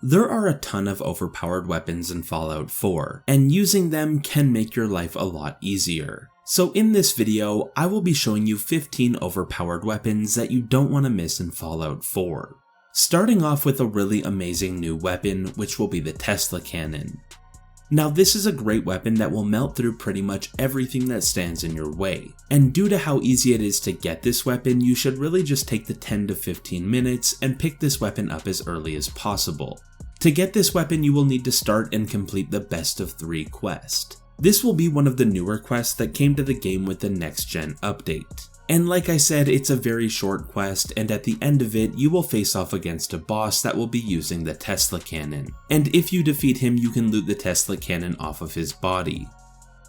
There are a ton of overpowered weapons in Fallout 4, and using them can make your life a lot easier. So in this video, I will be showing you 15 overpowered weapons that you don't want to miss in Fallout 4. Starting off with a really amazing new weapon, which will be the Tesla Cannon. Now this is a great weapon that will melt through pretty much everything that stands in your way, and due to how easy it is to get this weapon, you should really just take the 10 to 15 minutes and pick this weapon up as early as possible. To get this weapon, you will need to start and complete the Best of 3 quest. This will be one of the newer quests that came to the game with the next gen update. And like I said, it's a very short quest, and at the end of it, you will face off against a boss that will be using the Tesla Cannon. And if you defeat him, you can loot the Tesla Cannon off of his body.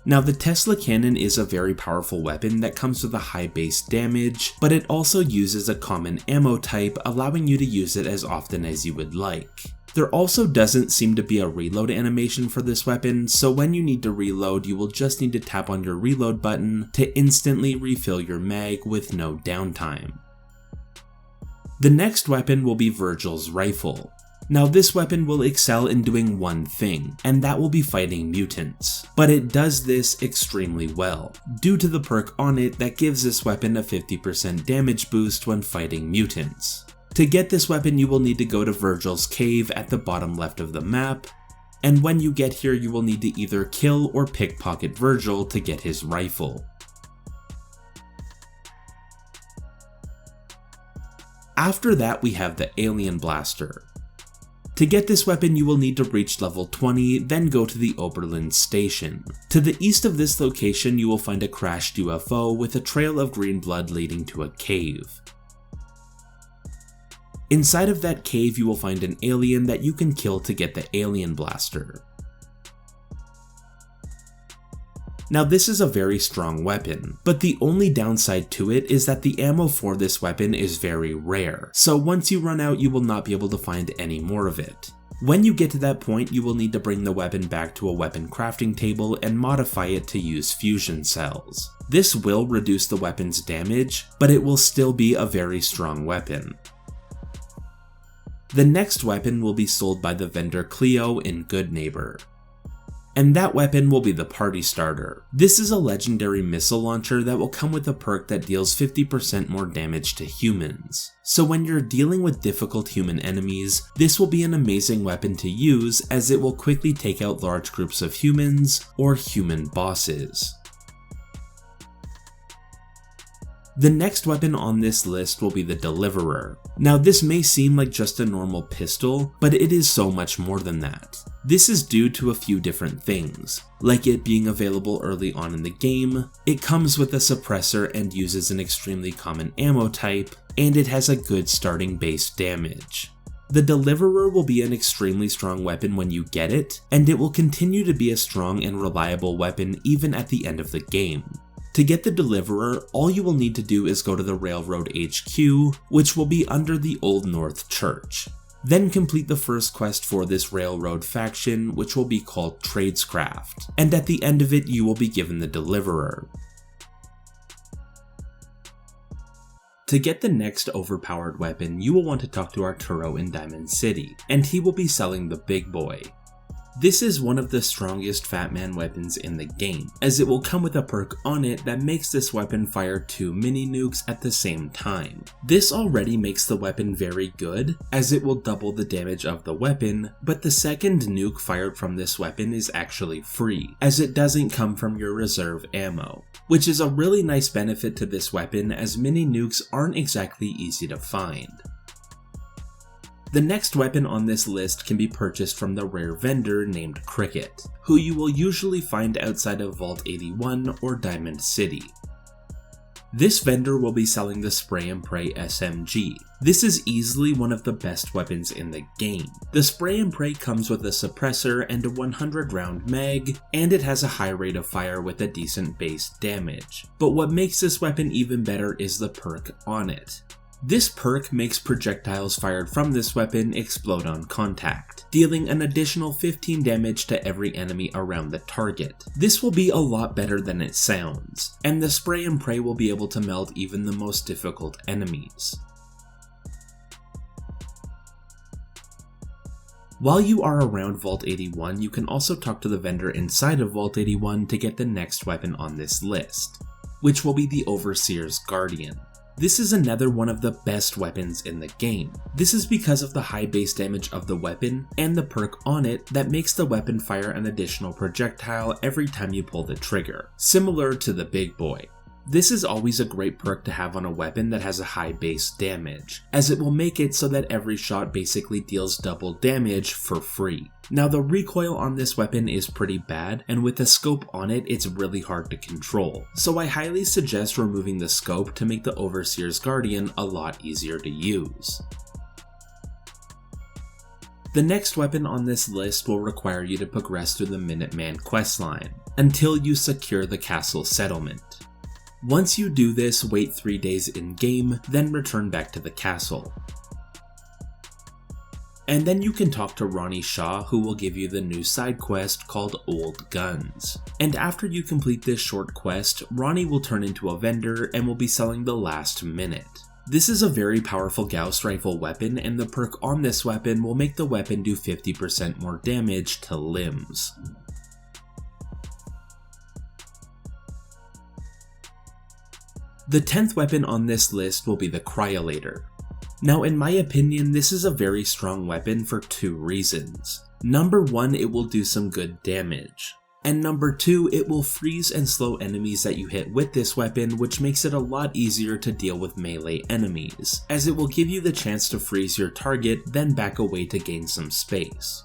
Now the Tesla Cannon is a very powerful weapon that comes with a high base damage, but it also uses a common ammo type, allowing you to use it as often as you would like. There also doesn't seem to be a reload animation for this weapon, so when you need to reload, you will just need to tap on your reload button to instantly refill your mag with no downtime. The next weapon will be Virgil's rifle. Now this weapon will excel in doing one thing, and that will be fighting mutants. But it does this extremely well, due to the perk on it that gives this weapon a 50% damage boost when fighting mutants. To get this weapon, you will need to go to Virgil's cave at the bottom left of the map, and when you get here you will need to either kill or pickpocket Virgil to get his rifle. After that we have the Alien Blaster. To get this weapon you will need to reach level 20, then go to the Oberlin station. To the east of this location you will find a crashed UFO with a trail of green blood leading to a cave. Inside of that cave you will find an alien that you can kill to get the Alien Blaster. Now this is a very strong weapon, but the only downside to it is that the ammo for this weapon is very rare, so once you run out you will not be able to find any more of it. When you get to that point you will need to bring the weapon back to a weapon crafting table and modify it to use fusion cells. This will reduce the weapon's damage, but it will still be a very strong weapon. The next weapon will be sold by the vendor Cleo in Good Neighbor. And that weapon will be the Party Starter. This is a legendary missile launcher that will come with a perk that deals 50% more damage to humans. So when you're dealing with difficult human enemies, this will be an amazing weapon to use as it will quickly take out large groups of humans or human bosses. The next weapon on this list will be the Deliverer. Now this may seem like just a normal pistol, but it is so much more than that. This is due to a few different things, like it being available early on in the game, it comes with a suppressor and uses an extremely common ammo type, and it has a good starting base damage. The Deliverer will be an extremely strong weapon when you get it, and it will continue to be a strong and reliable weapon even at the end of the game. To get the Deliverer, all you will need to do is go to the Railroad HQ, which will be under the Old North Church. Then complete the first quest for this Railroad faction, which will be called Tradescraft, and at the end of it you will be given the Deliverer. To get the next overpowered weapon, you will want to talk to Arturo in Diamond City, and he will be selling the Big Boy. This is one of the strongest Fat Man weapons in the game, as it will come with a perk on it that makes this weapon fire 2 mini nukes at the same time. This already makes the weapon very good, as it will double the damage of the weapon, but the second nuke fired from this weapon is actually free, as it doesn't come from your reserve ammo, which is a really nice benefit to this weapon as mini nukes aren't exactly easy to find. The next weapon on this list can be purchased from the rare vendor named Cricket, who you will usually find outside of Vault 81 or Diamond City. This vendor will be selling the Spray and Pray SMG. This is easily one of the best weapons in the game. The Spray and Pray comes with a suppressor and a 100 round mag, and it has a high rate of fire with a decent base damage. But what makes this weapon even better is the perk on it. This perk makes projectiles fired from this weapon explode on contact, dealing an additional 15 damage to every enemy around the target. This will be a lot better than it sounds, and the Spray and Pray will be able to melt even the most difficult enemies. While you are around Vault 81, you can also talk to the vendor inside of Vault 81 to get the next weapon on this list, which will be the Overseer's Guardian. This is another one of the best weapons in the game. This is because of the high base damage of the weapon and the perk on it that makes the weapon fire an additional projectile every time you pull the trigger, similar to the Big Boy. This is always a great perk to have on a weapon that has a high base damage, as it will make it so that every shot basically deals double damage for free. Now the recoil on this weapon is pretty bad, and with the scope on it, it's really hard to control, so I highly suggest removing the scope to make the Overseer's Guardian a lot easier to use. The next weapon on this list will require you to progress through the Minuteman questline, until you secure the castle settlement. Once you do this, wait 3 days in-game, then return back to the castle. And then you can talk to Ronnie Shaw, who will give you the new side quest called Old Guns. And after you complete this short quest, Ronnie will turn into a vendor and will be selling the last minute. This is a very powerful Gauss rifle weapon, and the perk on this weapon will make the weapon do 50% more damage to limbs. The 10th weapon on this list will be the Cryolator. Now in my opinion, this is a very strong weapon for 2 reasons. Number 1, it will do some good damage. And number 2, it will freeze and slow enemies that you hit with this weapon, which makes it a lot easier to deal with melee enemies, as it will give you the chance to freeze your target, then back away to gain some space.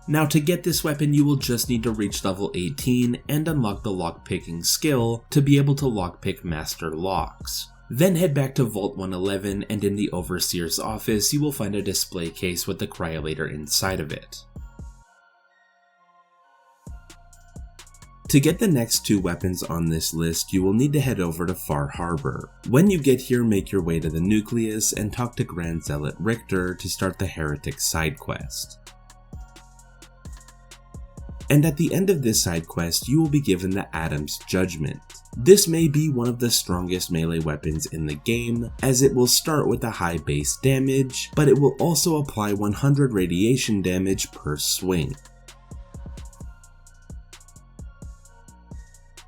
Now to get this weapon, you will just need to reach level 18 and unlock the lockpicking skill to be able to lockpick master locks. Then head back to Vault 111, and in the Overseer's office you will find a display case with the Cryolator inside of it. To get the next 2 weapons on this list, you will need to head over to Far Harbor. When you get here, make your way to the Nucleus and talk to Grand Zealot Richter to start the Heretic side quest. And at the end of this side quest, you will be given the Adam's Judgment. This may be one of the strongest melee weapons in the game, as it will start with a high base damage, but it will also apply 100 radiation damage per swing.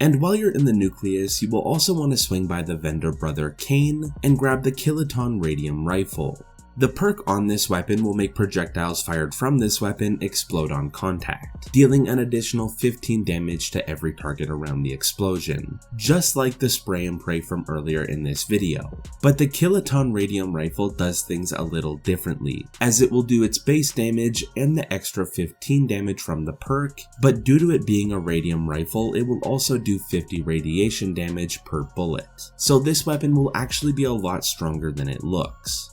And while you're in the Nucleus, you will also want to swing by the vendor brother Kane and grab the Kiloton Radium Rifle. The perk on this weapon will make projectiles fired from this weapon explode on contact, dealing an additional 15 damage to every target around the explosion, just like the spray and pray from earlier in this video. But the Kiloton Radium Rifle does things a little differently, as it will do its base damage and the extra 15 damage from the perk, but due to it being a radium rifle, it will also do 50 radiation damage per bullet. So this weapon will actually be a lot stronger than it looks.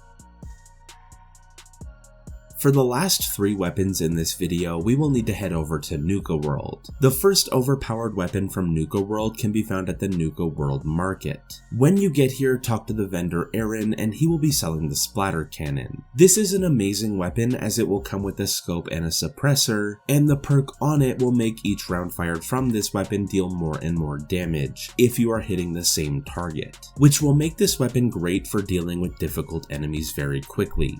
For the last 3 weapons in this video, we will need to head over to Nuka World. The first overpowered weapon from Nuka World can be found at the Nuka World Market. When you get here, talk to the vendor Aaron and he will be selling the Splatter Cannon. This is an amazing weapon as it will come with a scope and a suppressor, and the perk on it will make each round fired from this weapon deal more and more damage if you are hitting the same target, which will make this weapon great for dealing with difficult enemies very quickly.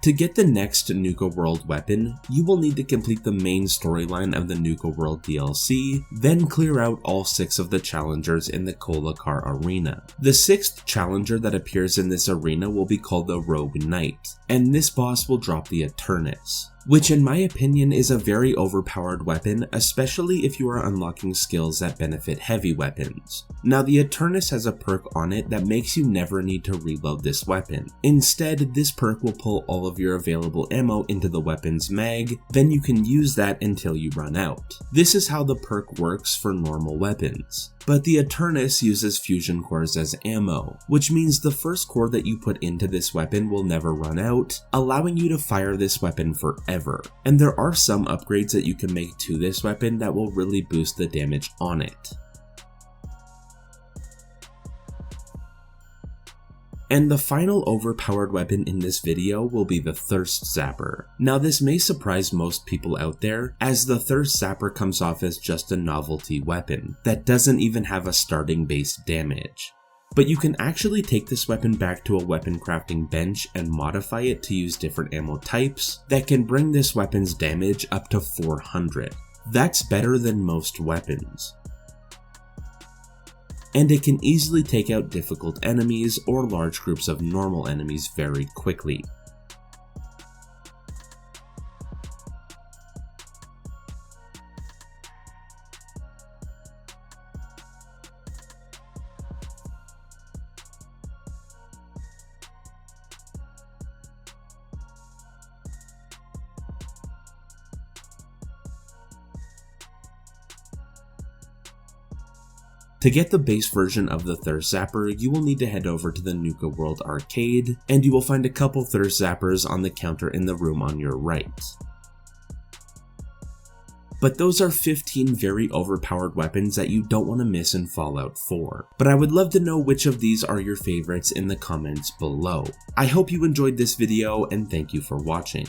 To get the next Nuka World weapon, you will need to complete the main storyline of the Nuka World DLC, then clear out all 6 of the challengers in the Kolakar arena. The 6th challenger that appears in this arena will be called the Rogue Knight, and this boss will drop the Eternus, which in my opinion is a very overpowered weapon, especially if you are unlocking skills that benefit heavy weapons. Now the Eternus has a perk on it that makes you never need to reload this weapon. Instead, this perk will pull all of your available ammo into the weapon's mag, then you can use that until you run out. This is how the perk works for normal weapons. But the Eternus uses fusion cores as ammo, which means the first core that you put into this weapon will never run out, allowing you to fire this weapon forever. And there are some upgrades that you can make to this weapon that will really boost the damage on it. And the final overpowered weapon in this video will be the Thirst Zapper. Now this may surprise most people out there, as the Thirst Zapper comes off as just a novelty weapon that doesn't even have a starting base damage. But you can actually take this weapon back to a weapon crafting bench and modify it to use different ammo types that can bring this weapon's damage up to 400. That's better than most weapons. And it can easily take out difficult enemies or large groups of normal enemies very quickly. To get the base version of the Thirst Zapper, you will need to head over to the Nuka World Arcade, and you will find a couple Thirst Zappers on the counter in the room on your right. But those are 15 very overpowered weapons that you don't want to miss in Fallout 4. But I would love to know which of these are your favorites in the comments below. I hope you enjoyed this video, and thank you for watching.